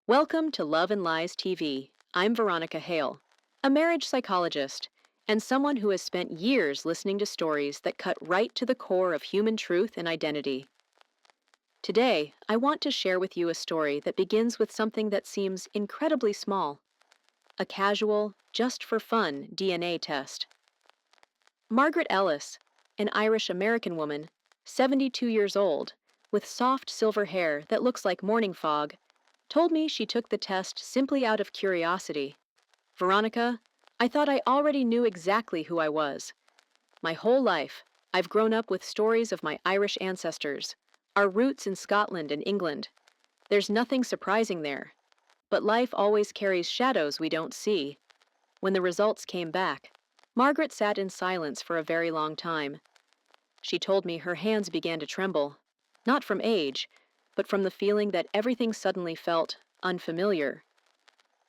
Welcome to Love and Lies TV. I'm Veronica Hale, a marriage psychologist and someone who has spent years listening to stories that cut right to the core of human truth and identity. Today, I want to share with you a story that begins with something that seems incredibly small: a casual, just for fun DNA test. Margaret Ellis, an Irish American woman, 72 years old, with soft silver hair that looks like morning fog, told me she took the test simply out of curiosity. Veronica, I thought I already knew exactly who I was. My whole life, I've grown up with stories of my Irish ancestors, our roots in Scotland and England. There's nothing surprising there. But life always carries shadows we don't see. When the results came back, Margaret sat in silence for a very long time. She told me her hands began to tremble, not from age, but from the feeling that everything suddenly felt unfamiliar.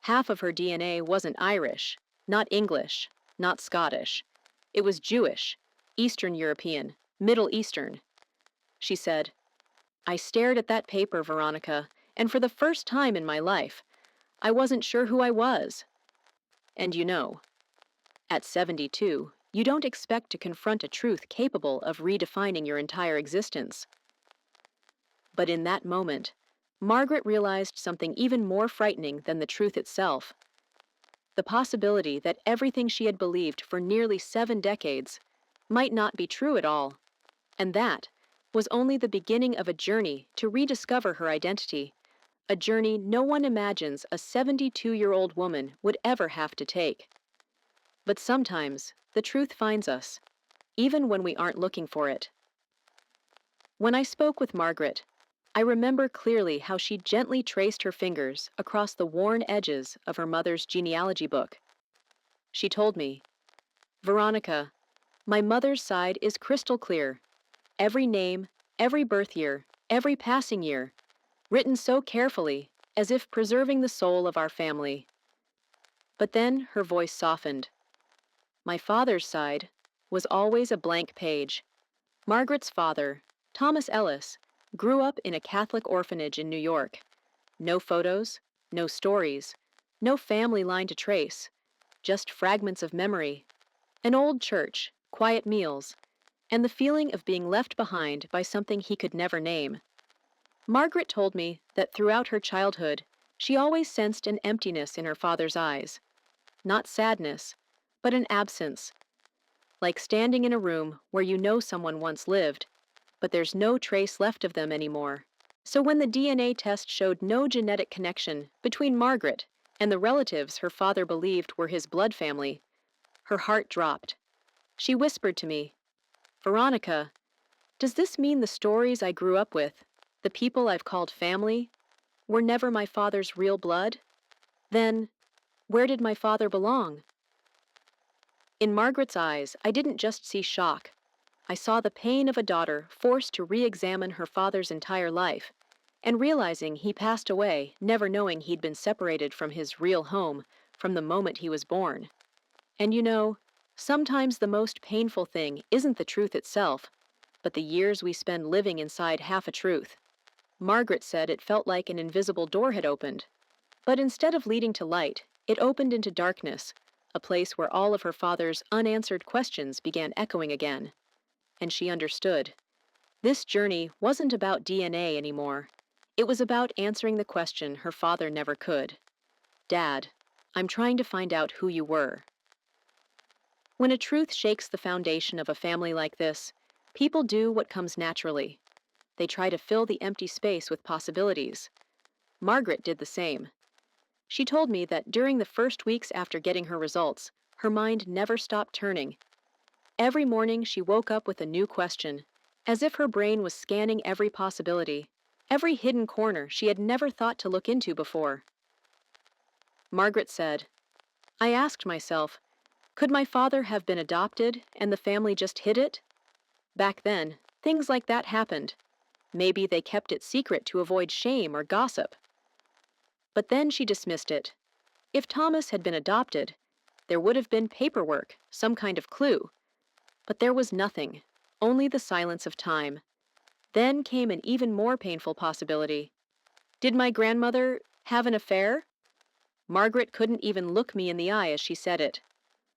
Half of her DNA wasn't Irish, not English, not Scottish. It was Jewish, Eastern European, Middle Eastern. She said, "I stared at that paper, Veronica, and for the first time in my life, I wasn't sure who I was." And at 72, you don't expect to confront a truth capable of redefining your entire existence. But in that moment, Margaret realized something even more frightening than the truth itself: the possibility that everything she had believed for nearly 7 decades might not be true at all, and that was only the beginning of a journey to rediscover her identity, a journey no one imagines a 72-year-old woman would ever have to take. But sometimes, the truth finds us, even when we aren't looking for it. When I spoke with Margaret, I remember clearly how she gently traced her fingers across the worn edges of her mother's genealogy book. She told me, "Veronica, my mother's side is crystal clear. Every name, every birth year, every passing year, written so carefully, as if preserving the soul of our family." But then her voice softened. "My father's side was always a blank page. Margaret's father, Thomas Ellis, grew up in a Catholic orphanage in New York. No photos, no stories, no family line to trace, just fragments of memory, an old church, quiet meals, and the feeling of being left behind by something he could never name." Margaret told me that throughout her childhood, she always sensed an emptiness in her father's eyes. Not sadness, but an absence, like standing in a room where you know someone once lived, but there's no trace left of them anymore. So when the DNA test showed no genetic connection between Margaret and the relatives her father believed were his blood family, her heart dropped. She whispered to me, "Veronica, does this mean the stories I grew up with, the people I've called family, were never my father's real blood? Then, where did my father belong?" In Margaret's eyes, I didn't just see shock. I saw the pain of a daughter forced to re-examine her father's entire life, and realizing he passed away, never knowing he'd been separated from his real home from the moment he was born. And sometimes the most painful thing isn't the truth itself, but the years we spend living inside half a truth. Margaret said it felt like an invisible door had opened, but instead of leading to light, it opened into darkness, a place where all of her father's unanswered questions began echoing again. And she understood. This journey wasn't about DNA anymore. It was about answering the question her father never could. "Dad, I'm trying to find out who you were." When a truth shakes the foundation of a family like this, people do what comes naturally. They try to fill the empty space with possibilities. Margaret did the same. She told me that during the first weeks after getting her results, her mind never stopped turning. Every morning she woke up with a new question, as if her brain was scanning every possibility, every hidden corner she had never thought to look into before. Margaret said, "I asked myself, could my father have been adopted and the family just hid it? Back then, things like that happened. Maybe they kept it secret to avoid shame or gossip." But then she dismissed it. If Thomas had been adopted, there would have been paperwork, some kind of clue. But there was nothing, only the silence of time. Then came an even more painful possibility. Did my grandmother, Have an affair? Margaret couldn't even look me in the eye as she said it.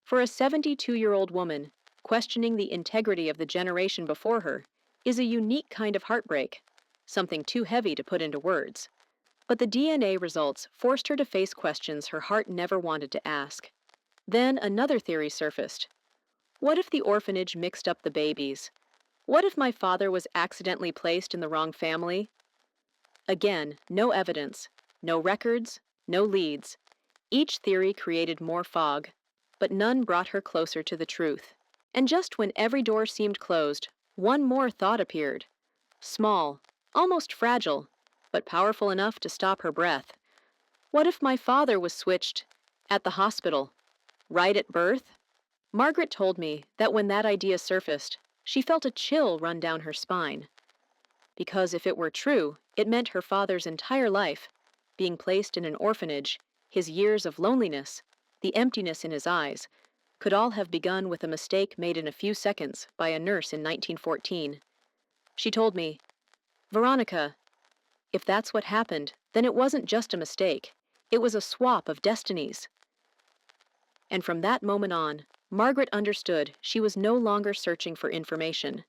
For a 72-year-old woman, questioning the integrity of the generation before her is a unique kind of heartbreak, something too heavy to put into words. But the DNA results forced her to face questions her heart never wanted to ask. Then another theory surfaced. What if the orphanage mixed up the babies? What if my father was accidentally placed in the wrong family? Again, no evidence, no records, no leads. Each theory created more fog, but none brought her closer to the truth. And just when every door seemed closed, one more thought appeared. Small, almost fragile, but powerful enough to stop her breath. What if my father was switched at the hospital, right at birth? Margaret told me that when that idea surfaced, she felt a chill run down her spine. Because if it were true, it meant her father's entire life, being placed in an orphanage, his years of loneliness, the emptiness in his eyes, could all have begun with a mistake made in a few seconds by a nurse in 1914. She told me, "Veronica, if that's what happened, then it wasn't just a mistake. It was a swap of destinies." And from that moment on, Margaret understood she was no longer searching for information.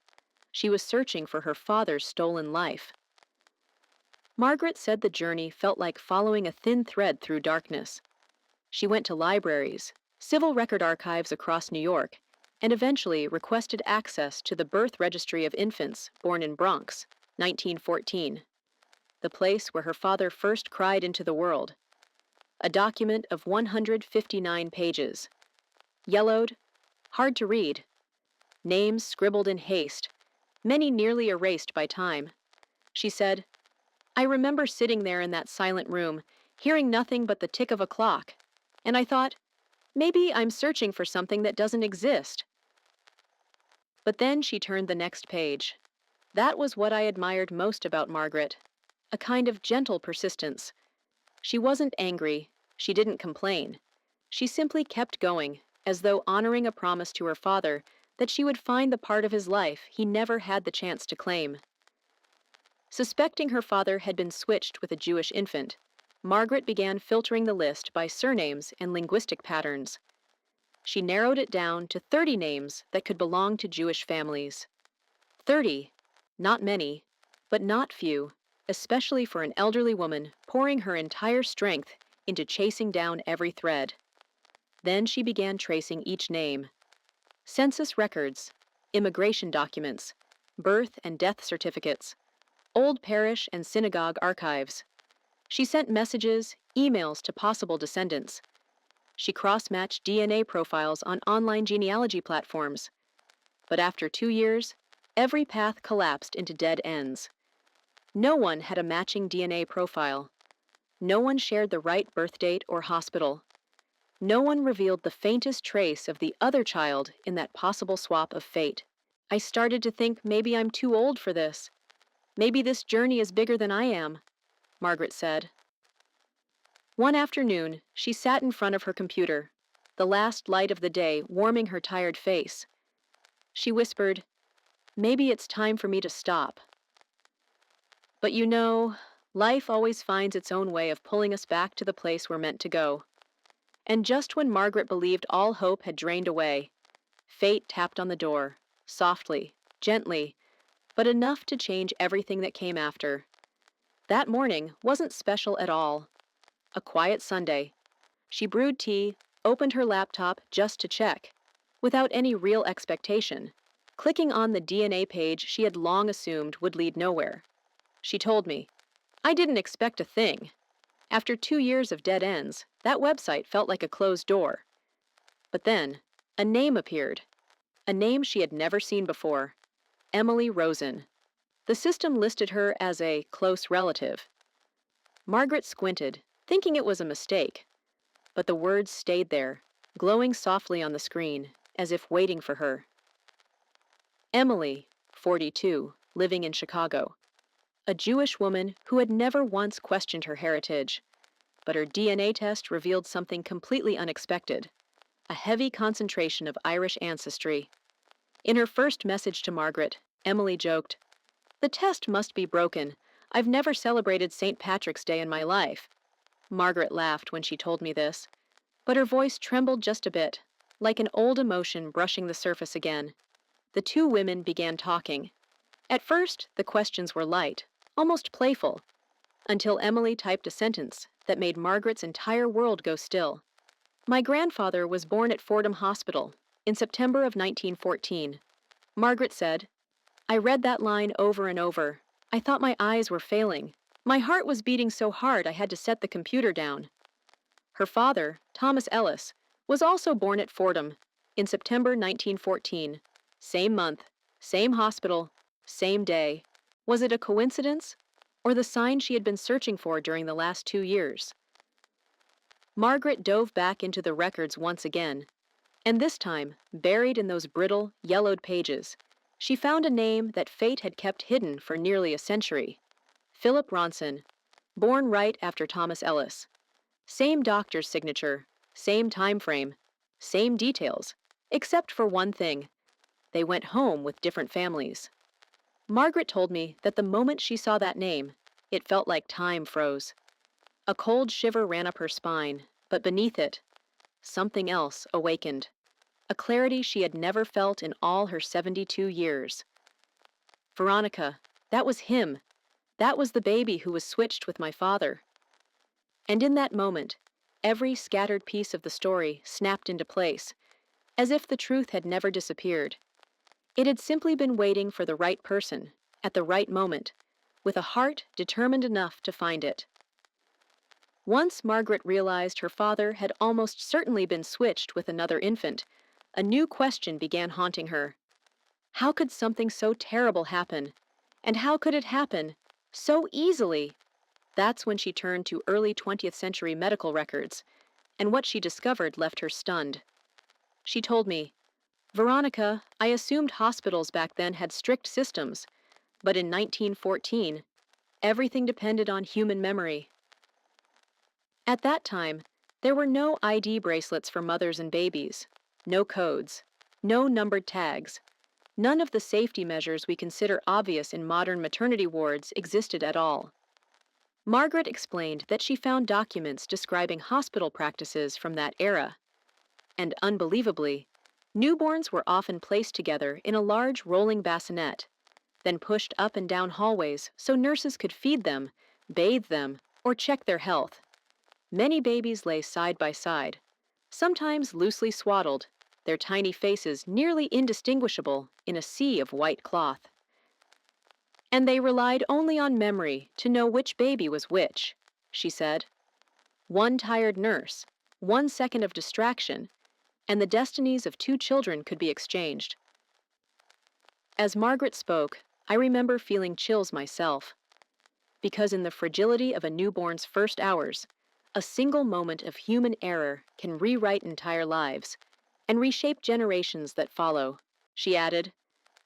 She was searching for her father's stolen life. Margaret said the journey felt like following a thin thread through darkness. She went to libraries, civil record archives across New York, and eventually requested access to the birth registry of infants born in Bronx, 1914, the place where her father first cried into the world. A document of 159 pages. Yellowed, hard to read. Names scribbled in haste, many nearly erased by time. She said, "I remember sitting there in that silent room, hearing nothing but the tick of a clock, and I thought, maybe I'm searching for something that doesn't exist." But then she turned the next page. That was what I admired most about Margaret, a kind of gentle persistence. She wasn't angry, she didn't complain. She simply kept going, as though honoring a promise to her father that she would find the part of his life he never had the chance to claim. Suspecting her father had been switched with a Jewish infant, Margaret began filtering the list by surnames and linguistic patterns. She narrowed it down to 30 names that could belong to Jewish families. 30, not many, but not few, especially for an elderly woman pouring her entire strength into chasing down every thread. Then she began tracing each name. Census records, immigration documents, birth and death certificates, old parish and synagogue archives. She sent messages, emails to possible descendants. She cross-matched DNA profiles on online genealogy platforms. But after 2 years, every path collapsed into dead ends. No one had a matching DNA profile. No one shared the right birth date or hospital. No one revealed the faintest trace of the other child in that possible swap of fate. I started to think maybe I'm too old for this. Maybe this journey is bigger than I am, Margaret said. One afternoon, she sat in front of her computer, the last light of the day warming her tired face. She whispered, "Maybe it's time for me to stop." But you know, life always finds its own way of pulling us back to the place we're meant to go. And just when Margaret believed all hope had drained away, fate tapped on the door, softly, gently, but enough to change everything that came after. That morning wasn't special at all. A quiet Sunday. She brewed tea, opened her laptop just to check, without any real expectation, clicking on the DNA page she had long assumed would lead nowhere. She told me, "I didn't expect a thing. After 2 years of dead ends, that website felt like a closed door." But then, a name appeared. A name she had never seen before. Emily Rosen. The system listed her as a close relative. Margaret squinted, thinking it was a mistake. But the words stayed there, glowing softly on the screen, as if waiting for her. Emily, 42, living in Chicago. A Jewish woman who had never once questioned her heritage. But her DNA test revealed something completely unexpected. A heavy concentration of Irish ancestry. In her first message to Margaret, Emily joked, "The test must be broken. I've never celebrated St. Patrick's Day in my life." Margaret laughed when she told me this, but her voice trembled just a bit, like an old emotion brushing the surface again. The two women began talking. At first, the questions were light, almost playful, until Emily typed a sentence that made Margaret's entire world go still. My grandfather was born at Fordham Hospital in September of 1914. Margaret said, "I read that line over and over. I thought my eyes were failing. My heart was beating so hard I had to set the computer down." Her father, Thomas Ellis, was also born at Fordham in September 1914. Same month, same hospital, same day. Was it a coincidence or the sign she had been searching for during the last 2 years? Margaret dove back into the records once again, and this time, buried in those brittle, yellowed pages, she found a name that fate had kept hidden for nearly a century. Philip Ronson, born right after Thomas Ellis. Same doctor's signature, same time frame, same details, except for one thing. They went home with different families. Margaret told me that the moment she saw that name, it felt like time froze. A cold shiver ran up her spine, but beneath it, something else awakened. A clarity she had never felt in all her 72 years. Veronica, that was him. That was the baby who was switched with my father. And in that moment, every scattered piece of the story snapped into place, as if the truth had never disappeared. It had simply been waiting for the right person, at the right moment, with a heart determined enough to find it. Once Margaret realized her father had almost certainly been switched with another infant, a new question began haunting her. How could something so terrible happen? And how could it happen so easily? That's when she turned to early 20th century medical records, and what she discovered left her stunned. She told me, "Veronica, I assumed hospitals back then had strict systems, but in 1914, everything depended on human memory." At that time, there were no ID bracelets for mothers and babies, no codes, no numbered tags. None of the safety measures we consider obvious in modern maternity wards existed at all. Margaret explained that she found documents describing hospital practices from that era. And unbelievably, newborns were often placed together in a large rolling bassinet, then pushed up and down hallways so nurses could feed them, bathe them, or check their health. Many babies lay side by side, sometimes loosely swaddled, their tiny faces nearly indistinguishable in a sea of white cloth. And they relied only on memory to know which baby was which, she said. One tired nurse, 1 second of distraction, and the destinies of two children could be exchanged. As Margaret spoke, I remember feeling chills myself, because in the fragility of a newborn's first hours, a single moment of human error can rewrite entire lives and reshape generations that follow. She added,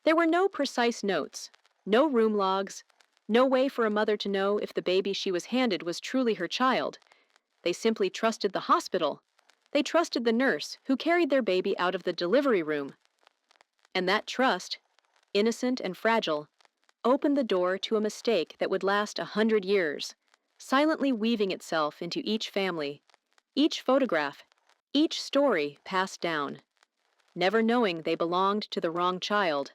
"There were no precise notes, no room logs, no way for a mother to know if the baby she was handed was truly her child. They simply trusted the hospital. They trusted the nurse who carried their baby out of the delivery room. And that trust, innocent and fragile, opened the door to a mistake that would last 100 years, silently weaving itself into each family, each photograph, each story passed down, never knowing they belonged to the wrong child."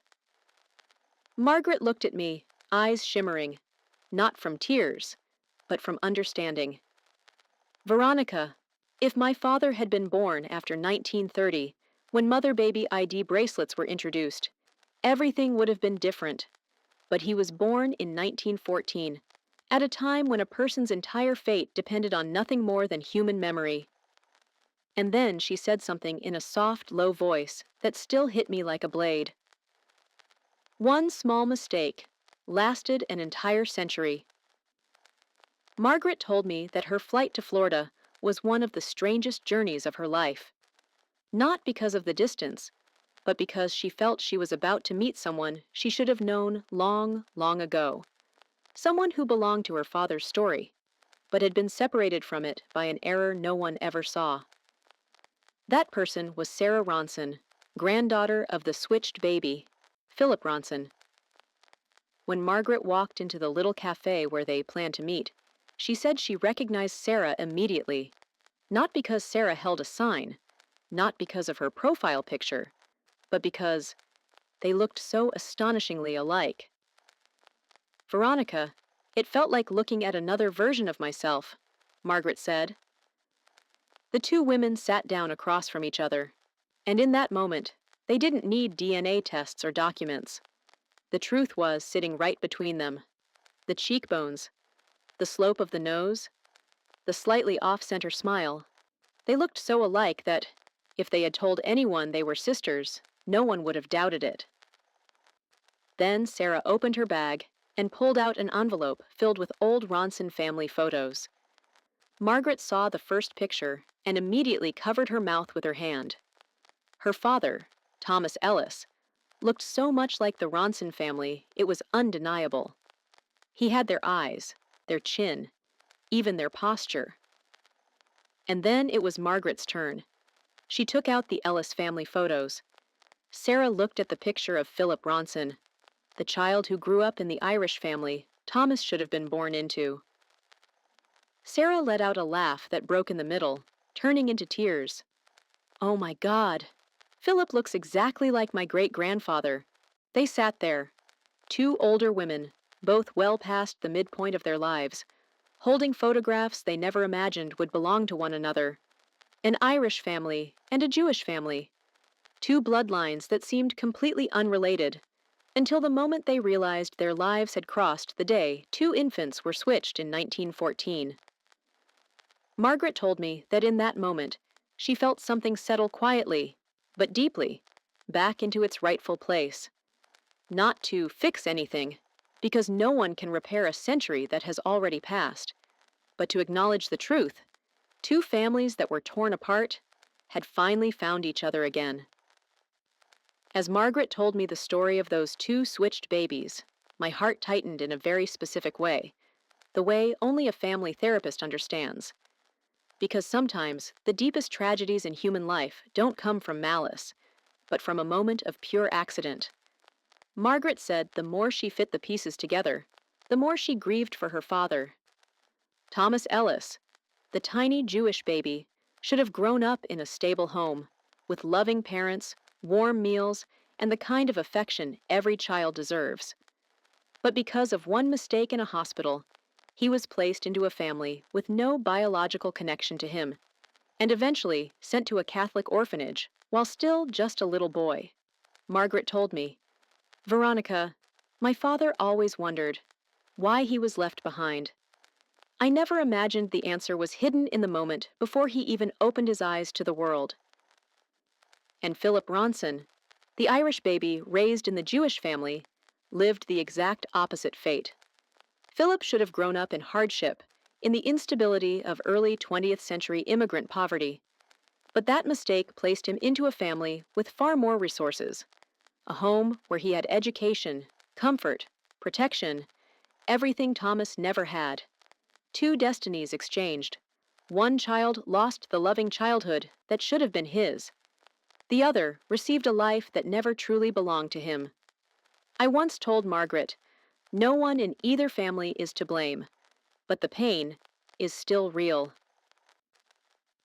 Margaret looked at me, eyes shimmering, not from tears, but from understanding. "Veronica, if my father had been born after 1930, when mother-baby ID bracelets were introduced, everything would have been different. But he was born in 1914, at a time when a person's entire fate depended on nothing more than human memory." And then she said something in a soft, low voice that still hit me like a blade. "One small mistake lasted an entire century." Margaret told me that her flight to Florida was one of the strangest journeys of her life. Not because of the distance, but because she felt she was about to meet someone she should have known long, long ago. Someone who belonged to her father's story, but had been separated from it by an error no one ever saw. That person was Sarah Ronson, granddaughter of the switched baby, Philip Ronson. When Margaret walked into the little cafe where they planned to meet, She said she recognized Sarah immediately, not because Sarah held a sign, not because of her profile picture, but because they looked so astonishingly alike. "Veronica, it felt like looking at another version of myself," Margaret said. The two women sat down across from each other, and in that moment, they didn't need DNA tests or documents. The truth was sitting right between them. The cheekbones, the slope of the nose, the slightly off-center smile. They looked so alike that, if they had told anyone they were sisters, no one would have doubted it. Then Sarah opened her bag and pulled out an envelope filled with old Ronson family photos. Margaret saw the first picture and immediately covered her mouth with her hand. Her father, Thomas Ellis, looked so much like the Ronson family it was undeniable. He had their eyes, their chin, even their posture. And then it was Margaret's turn. She took out the Ellis family photos. Sarah looked at the picture of Philip Ronson, the child who grew up in the Irish family Thomas should have been born into. Sarah let out a laugh that broke in the middle, turning into tears. "Oh my God! Philip looks exactly like my great-grandfather." They sat there, two older women, both well past the midpoint of their lives, holding photographs they never imagined would belong to one another. An Irish family and a Jewish family. Two bloodlines that seemed completely unrelated, until the moment they realized their lives had crossed the day two infants were switched in 1914. Margaret told me that in that moment, she felt something settle quietly, but deeply, back into its rightful place. Not to fix anything, because no one can repair a century that has already passed, but to acknowledge the truth. Two families that were torn apart had finally found each other again. As Margaret told me the story of those two switched babies, my heart tightened in a very specific way, the way only a family therapist understands. Because sometimes the deepest tragedies in human life don't come from malice, but from a moment of pure accident. Margaret said the more she fit the pieces together, the more she grieved for her father. Thomas Ellis, the tiny Jewish baby, should have grown up in a stable home, with loving parents, warm meals, and the kind of affection every child deserves. But because of one mistake in a hospital, he was placed into a family with no biological connection to him, and eventually sent to a Catholic orphanage while still just a little boy. Margaret told me, "Veronica, my father always wondered why he was left behind. I never imagined the answer was hidden in the moment before he even opened his eyes to the world." And Philip Ronson, the Irish baby raised in the Jewish family, lived the exact opposite fate. Philip should have grown up in hardship, in the instability of early 20th century immigrant poverty. But that mistake placed him into a family with far more resources. A home where he had education, comfort, protection, everything Thomas never had. Two destinies exchanged. One child lost the loving childhood that should have been his. The other received a life that never truly belonged to him. I once told Margaret, no one in either family is to blame, but the pain is still real.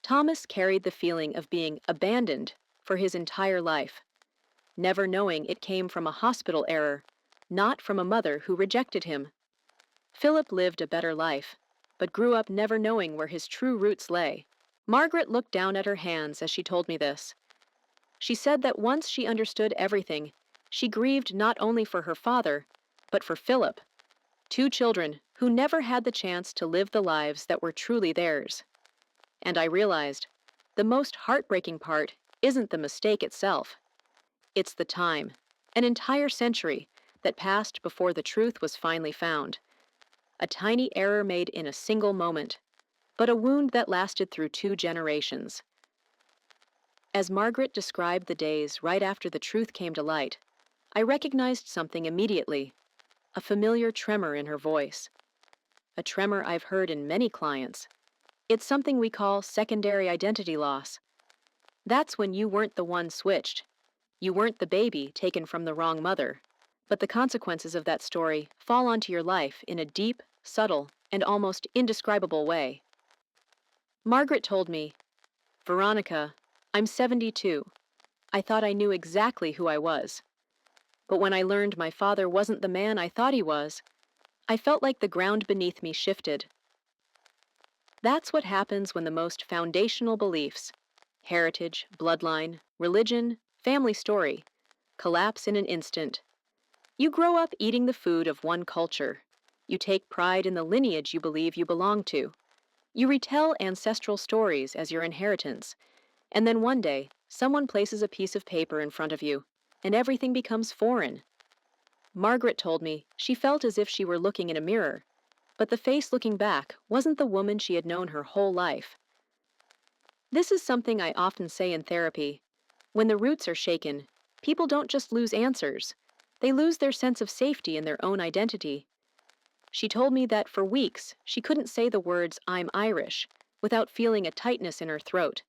Thomas carried the feeling of being abandoned for his entire life, never knowing it came from a hospital error, not from a mother who rejected him. Philip lived a better life, but grew up never knowing where his true roots lay. Margaret looked down at her hands as she told me this. She said that once she understood everything, she grieved not only for her father, but for Philip, two children who never had the chance to live the lives that were truly theirs. And I realized, the most heartbreaking part isn't the mistake itself. It's the time, an entire century, that passed before the truth was finally found. A tiny error made in a single moment, but a wound that lasted through 2 generations. As Margaret described the days right after the truth came to light, I recognized something immediately, a familiar tremor in her voice. A tremor I've heard in many clients. It's something we call secondary identity loss. That's when you weren't the one switched. You weren't the baby taken from the wrong mother, but the consequences of that story fall onto your life in a deep, subtle, and almost indescribable way. Margaret told me, "Veronica, I'm 72. I thought I knew exactly who I was. But when I learned my father wasn't the man I thought he was, I felt like the ground beneath me shifted. That's what happens when the most foundational beliefs, heritage, bloodline, religion, family story, collapse in an instant. You grow up eating the food of one culture. You take pride in the lineage you believe you belong to. You retell ancestral stories as your inheritance. And then one day, someone places a piece of paper in front of you, and everything becomes foreign." Margaret told me she felt as if she were looking in a mirror, but the face looking back wasn't the woman she had known her whole life. This is something I often say in therapy. When the roots are shaken, people don't just lose answers, they lose their sense of safety in their own identity. She told me that for weeks she couldn't say the words "I'm Irish" without feeling a tightness in her throat,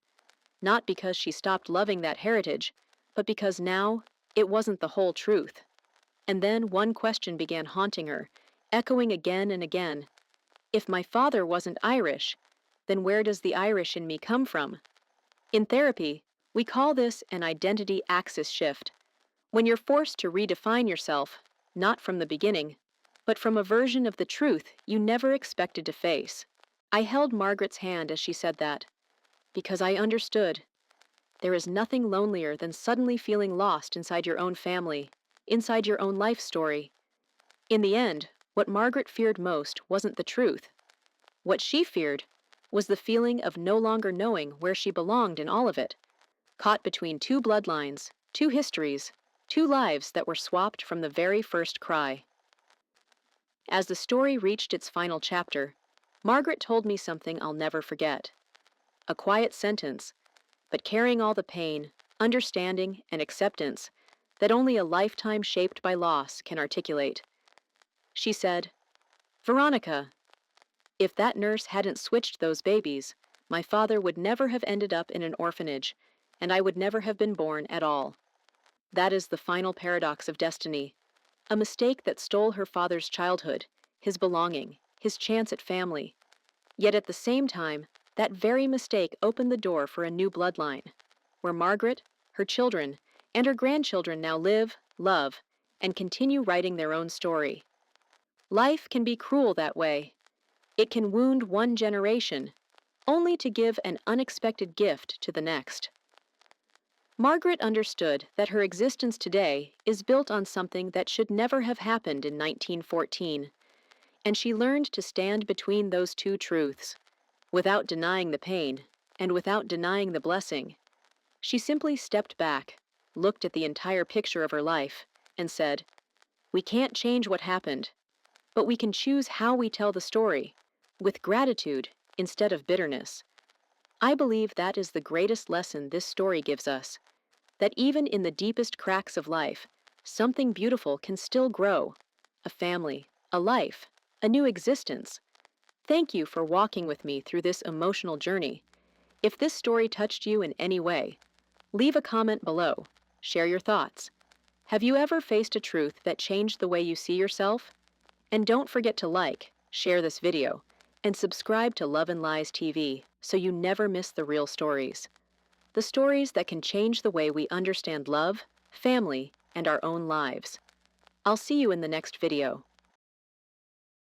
not because she stopped loving that heritage, but because now it wasn't the whole truth. And then one question began haunting her, echoing again and again. If my father wasn't Irish, then where does the Irish in me come from? In therapy, we call this an identity axis shift, when you're forced to redefine yourself, not from the beginning, but from a version of the truth you never expected to face. I held Margaret's hand as she said that, because I understood. There is nothing lonelier than suddenly feeling lost inside your own family, inside your own life story. In the end, what Margaret feared most wasn't the truth. What she feared was the feeling of no longer knowing where she belonged in all of it, caught between two bloodlines, two histories, two lives that were swapped from the very first cry. As the story reached its final chapter, Margaret told me something I'll never forget. A quiet sentence, but carrying all the pain, understanding, and acceptance that only a lifetime shaped by loss can articulate. She said, "Veronica, if that nurse hadn't switched those babies, my father would never have ended up in an orphanage, and I would never have been born at all. That is the final paradox of destiny, a mistake that stole her father's childhood, his belonging, his chance at family. Yet at the same time, that very mistake opened the door for a new bloodline, where Margaret, her children, and her grandchildren now live, love, and continue writing their own story. Life can be cruel that way. It can wound one generation, only to give an unexpected gift to the next." Margaret understood that her existence today is built on something that should never have happened in 1914, and she learned to stand between those two truths, without denying the pain, and without denying the blessing. She simply stepped back, looked at the entire picture of her life, and said, "We can't change what happened, but we can choose how we tell the story, with gratitude instead of bitterness." I believe that is the greatest lesson this story gives us, that even in the deepest cracks of life, something beautiful can still grow, a family, a life, a new existence. Thank you for walking with me through this emotional journey. If this story touched you in any way, leave a comment below. Share your thoughts. Have you ever faced a truth that changed the way you see yourself? And don't forget to like, share this video, and subscribe to Love and Lies TV so you never miss the real stories. The stories that can change the way we understand love, family, and our own lives. I'll see you in the next video.